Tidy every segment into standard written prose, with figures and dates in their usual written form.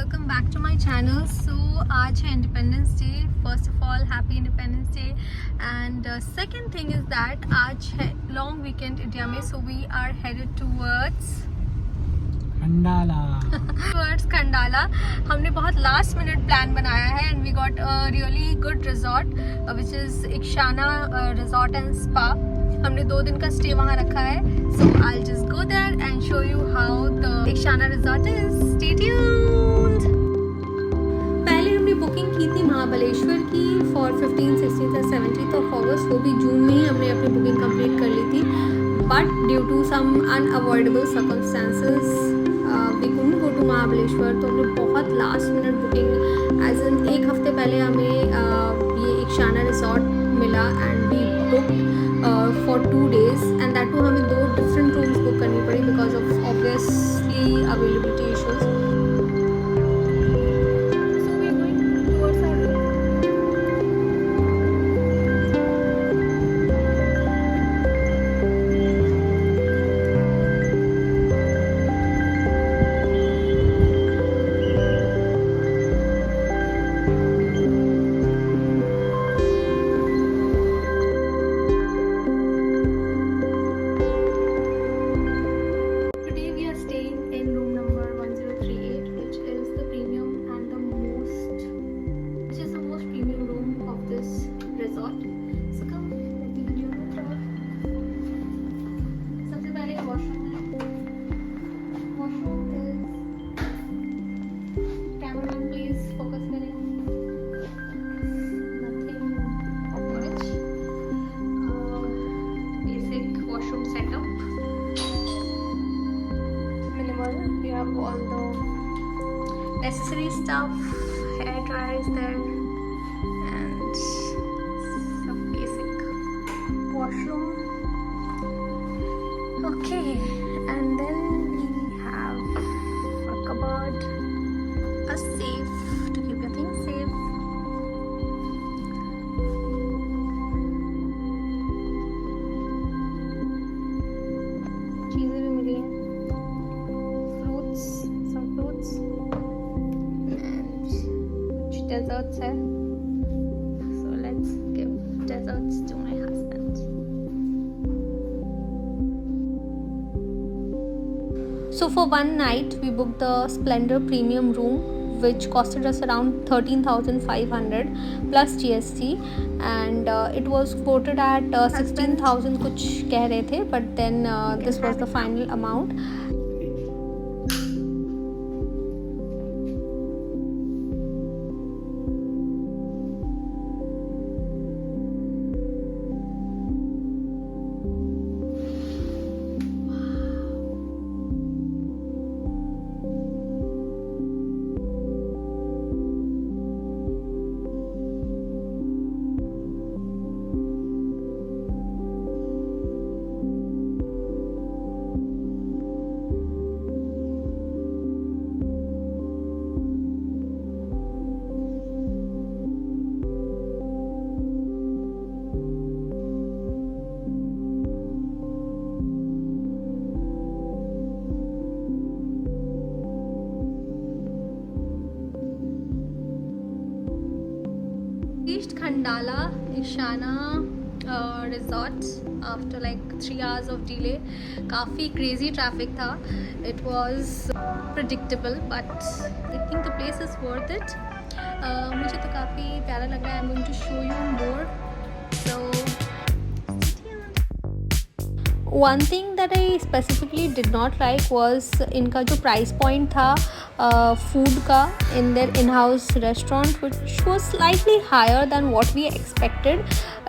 welcome back to my channel. So आज है Independence Day. First of all, happy Independence Day. And second thing is that आज है long weekend India में, so we are headed towards Khandala. हमने बहुत last minute plan बनाया है and we got a really good resort which is Ikshana Resort and Spa. हमने 2 दिन का stay वहाँ रखा है. So I'll just go there and show you how the Ikshana Resort is. Stay tuned. पहले हमने बुकिंग की थी महाबलेश्वर की for 15, 16 और 17 of August. वो भी जून में ही हमने अपनी बुकिंग कंप्लीट कर ली थी. But due to some unavoidable circumstances we couldn't go to Mahabaleshwar. तो हमने बहुत last minute booking as in 1 हफ्ते पहले हमें ये इक्शाना रिसॉर्ट मिला and we book for 2 days and that too हमें 2 डिफरेंट रूम्स बुक करनी पड़ी because of obviously availability issues. All the necessary stuff, hair dryer is there and some basic washroom. Okay, and then we have a cupboard, a safe to keep your things safe. चीज़ें भी मिली हैं. Desserts hai. So let's give desserts to my husband. So for one night we booked the Splendor Premium room which costed us around 13,500 plus GST and it was quoted at 16,000 कुछ कह रहे थे but then this was the final amount. Reached Khandala Ikshana Resort after like 3 hours of delay. काफ़ी crazy traffic था. It was predictable but I think the place is worth it. मुझे तो काफ़ी प्यारा लग रहा है. I'm going to show you more. So one thing that I specifically did not like was इनका जो price point था food का in their in-house restaurant which was slightly higher than what we expected.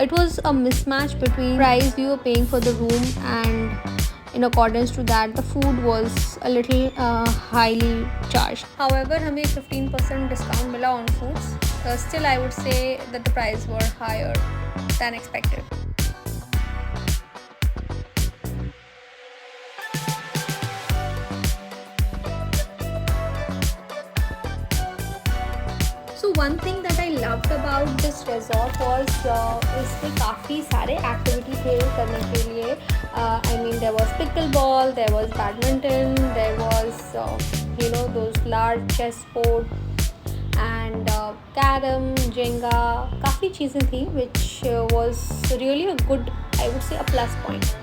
It was a mismatch between price we were paying for the room and in accordance to that the food was a little highly charged. However हमें 15% discount मिला on foods. Still I would say that the price were higher than expected. So one thing that I loved about this resort was इसमें काफ़ी सारे activity थे करने के लिए. I mean there was pickleball, there was badminton, there was you know, those large chessboard and carom, jenga, काफ़ी चीज़ें थी which was really a good, I would say, a plus point.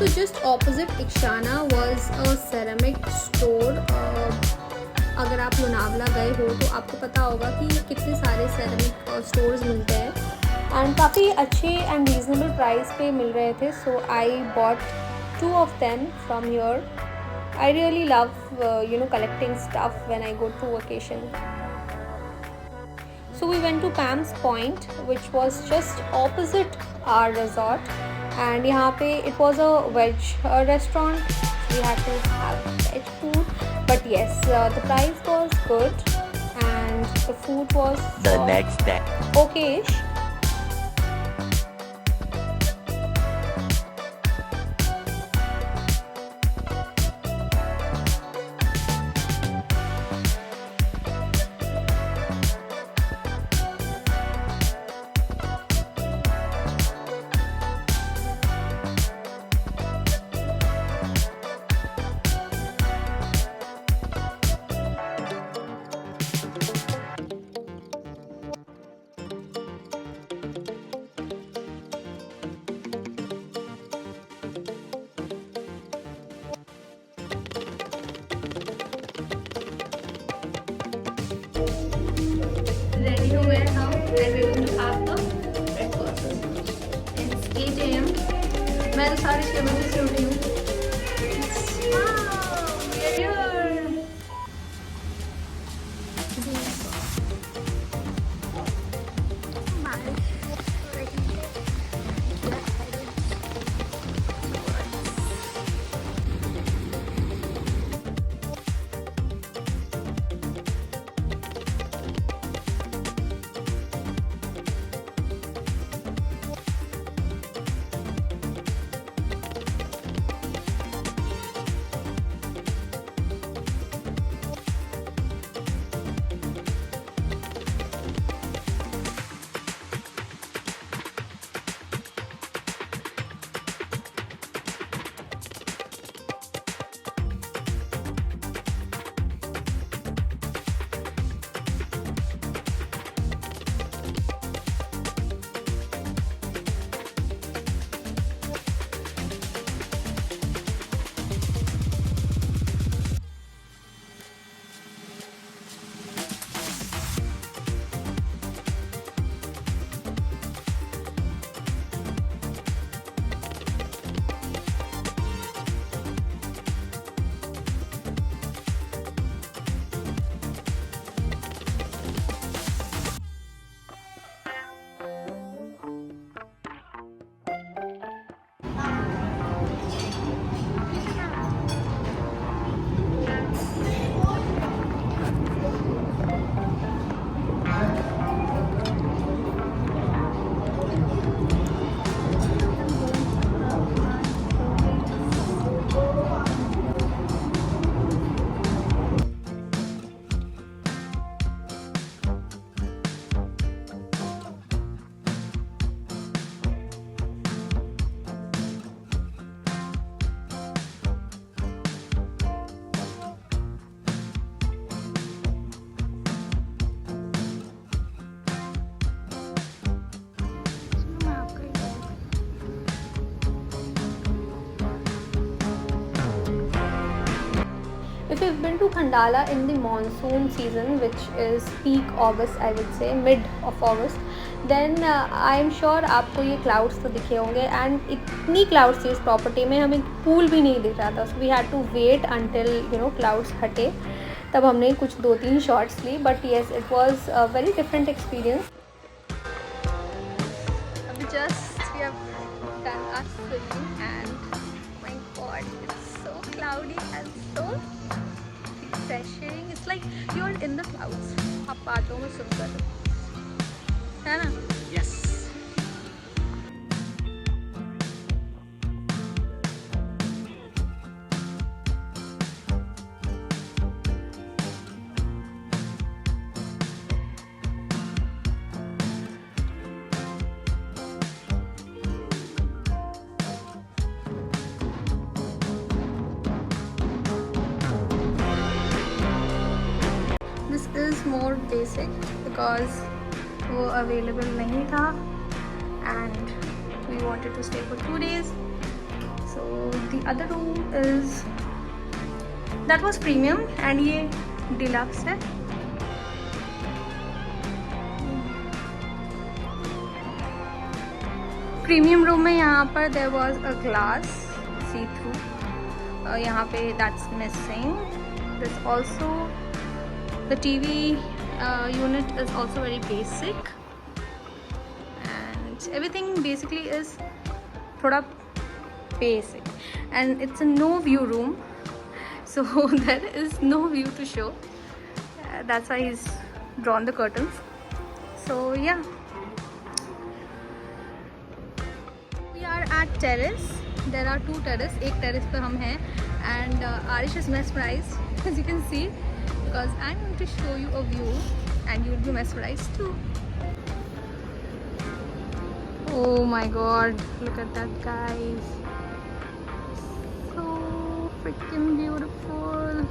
So just opposite Ikshana was a ceramic store. अगर आप लोनावला गए हो तो आपको पता होगा कि कितने सारे सेरेमिक स्टोर्स मिलते हैं एंड काफ़ी अच्छे एंड रीजनेबल प्राइस पे मिल रहे थे. सो I bought 2 of them from here. I really love collecting stuff when I go to vacation. So we went to Pam's Point, which was just opposite our resort. And यहाँ पे it was a veg restaurant. We had to have veg food. But yes, the price was good and the food was the next day. Okay-ish. Ready हो गए हम and we're going to have the breakfast. It's 8 AM. मैं तो 6:30 बजे से उठी हूँ. Wow, we're here. If you've been to Khandala in the monsoon season, which is peak August, I would say, mid of August, then I'm sure आपको ये clouds तो दिखे होंगे and इतनी clouds थी इस property में, हमें pool भी नहीं दिख रहा था. So we had to wait until clouds हटे, तब हमने कुछ 2-3 shots Lee. But yes, it was a very different experience. अभी just we have done our swimming and my God, it's so cloudy and so refreshing. It's like you're in the clouds. आप बादलों में swim कर रहे हो, है ना? Yes. This is more basic because वो available नहीं था and we wanted to stay for 2 days. So the other room is that was premium and ये deluxe है. प्रीमियम रूम में यहाँ पर there was a glass see through, यहाँ पे that's missing. This also the TV unit is also very basic and everything basically इज थोड़ा basic and it's a no view room, so there is no view to show. That's why he's drawn the curtains. So yeah, we are at terrace. There are 2 terrace. एक terrace पे हम हैं and Arish is mesmerized as you can see because I'm going to show you a view and you will be mesmerized too. Oh my god, look at that guys. So freaking beautiful.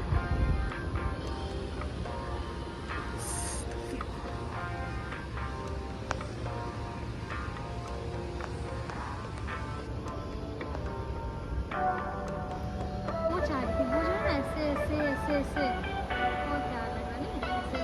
वो चाह रही थी वो जो है ना ऐसे ऐसे ऐसे ऐसे और क्या लगा नहीं ऐसे.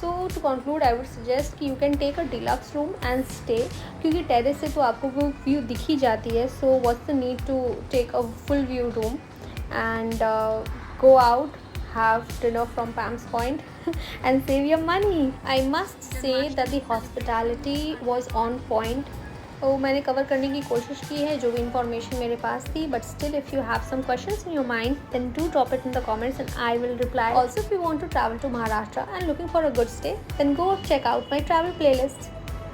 So to conclude, I would suggest कि you can take a deluxe room and stay, क्योंकि टेरेस से तो आपको वो व्यू दिख ही जाती है. So what's the need to take a full view room and go out, have dinner from Pam's Point and save your money. I must say that the hospitality was on point. तो मैंने cover करने की कोशिश की है जो भी information मेरे पास थी, but still if you have some questions in your mind then do drop it in the comments and I will reply. Also if you want to travel to Maharashtra and looking for a good stay then go check out my travel playlist.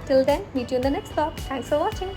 Till then meet you in the next vlog. Thanks for watching.